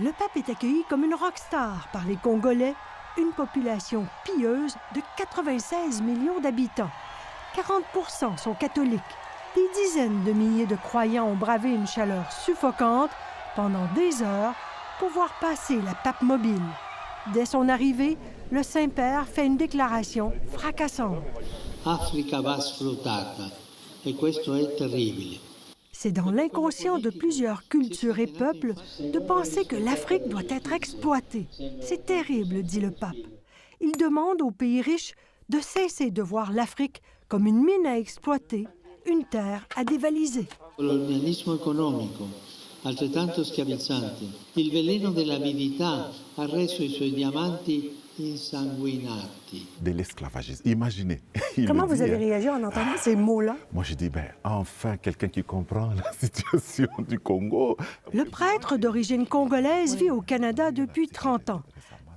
Le pape est accueilli comme une rockstar par les Congolais, une population pieuse de 96 millions d'habitants. 40% sont catholiques. Des dizaines de milliers de croyants ont bravé une chaleur suffocante pendant des heures pour voir passer la pape mobile. Dès son arrivée, le Saint-Père fait une déclaration fracassante. Africa va sfruttata e questo è terribile. C'est dans l'inconscient de plusieurs cultures et peuples de penser que l'Afrique doit être exploitée. C'est terrible, dit le pape. Il demande aux pays riches de cesser de voir l'Afrique comme une mine à exploiter, une terre à dévaliser. Colonialismo economico, altrettanto schiavizzante. Il veleno dell'avidità ha reso i suoi diamanti insanguinati. De l'esclavagisme. Imaginez. Comment vous avez réagi en entendant ces mots-là? Moi, je dis, enfin, quelqu'un qui comprend la situation du Congo. Le prêtre d'origine congolaise vit au Canada depuis 30 ans.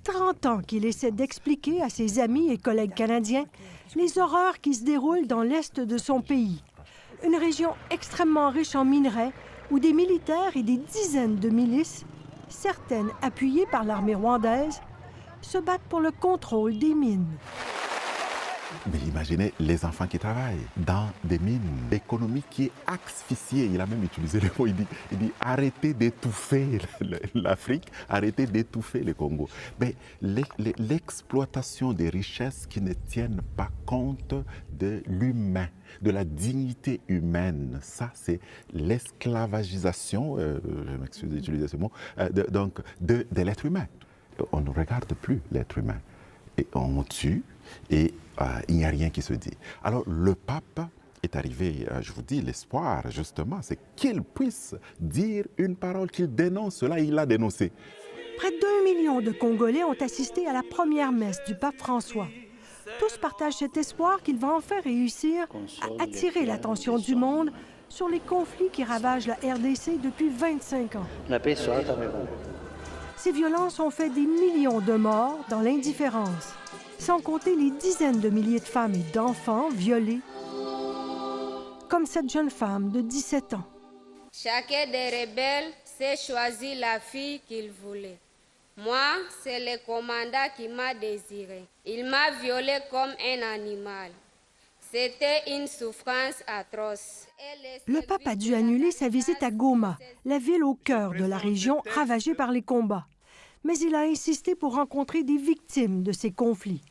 30 ans qu'il essaie d'expliquer à ses amis et collègues canadiens les horreurs qui se déroulent dans l'est de son pays. Une région extrêmement riche en minerais où des militaires et des dizaines de milices, certaines appuyées par l'armée rwandaise, se battent pour le contrôle des mines. Mais imaginez les enfants qui travaillent dans des mines, l'économie qui est asphyxiée. Il a même utilisé le mot, il dit arrêtez d'étouffer l'Afrique, arrêtez d'étouffer le Congo. Mais l'exploitation des richesses qui ne tiennent pas compte de l'humain, de la dignité humaine, ça c'est l'esclavagisation, je m'excuse d'utiliser ce mot, de l'être humain. On ne regarde plus l'être humain et on tue et il n'y a rien qui se dit. Alors le pape est arrivé, je vous dis, l'espoir justement, c'est qu'il puisse dire une parole, qu'il dénonce cela, il l'a dénoncé. Près d'1 million de Congolais ont assisté à la première messe du pape François. Tous partagent cet espoir qu'il va enfin réussir à attirer l'attention du monde sur les conflits qui ravagent la RDC depuis 25 ans. Ces violences ont fait des millions de morts dans l'indifférence, sans compter les dizaines de milliers de femmes et d'enfants violés, comme cette jeune femme de 17 ans. Chacun des rebelles s'est choisi la fille qu'il voulait. Moi, c'est le commandant qui m'a désiré. Il m'a violée comme un animal. C'était une souffrance atroce. Le pape a dû annuler sa visite à Goma, la ville au cœur de la région ravagée par les combats. Mais il a insisté pour rencontrer des victimes de ces conflits.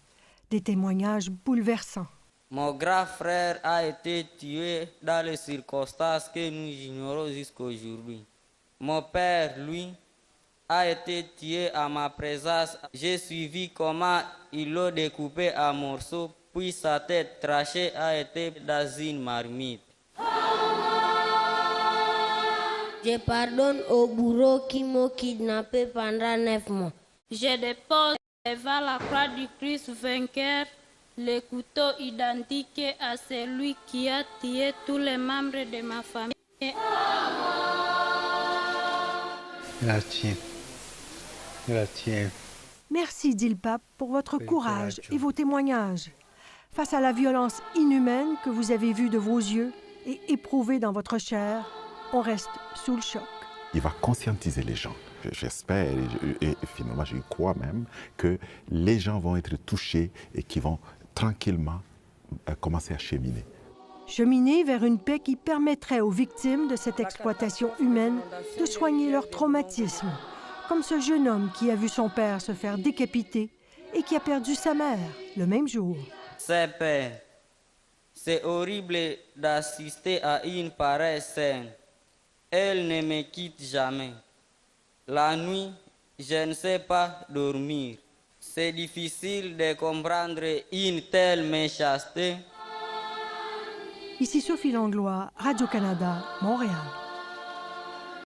Des témoignages bouleversants. Mon grand frère a été tué dans les circonstances que nous ignorons jusqu'aujourd'hui. Mon père, lui, a été tué à ma présence. J'ai suivi comment ils l'ont découpé en morceaux, puis sa tête tranchée a été dans une marmite. Je pardonne aux bourreaux qui m'ont kidnappé pendant 9 mois. Je dépose devant la croix du Christ vainqueur le couteau identique à celui qui a tué tous les membres de ma famille. Grazie. Grazie. Merci, dit le pape, pour votre courage et vos témoignages. Face à la violence inhumaine que vous avez vue de vos yeux et éprouvée dans votre chair, on reste sous le choc. Il va conscientiser les gens. J'espère et finalement je crois même que les gens vont être touchés et qu'ils vont tranquillement commencer à cheminer. Cheminer vers une paix qui permettrait aux victimes de cette exploitation humaine de soigner leur traumatisme, comme ce jeune homme qui a vu son père se faire décapiter et qui a perdu sa mère le même jour. Saint-Père, c'est horrible d'assister à une pareille scène. Elle ne me quitte jamais. La nuit, je ne sais pas dormir. C'est difficile de comprendre une telle méchanceté. Ici Sophie Langlois, Radio-Canada, Montréal.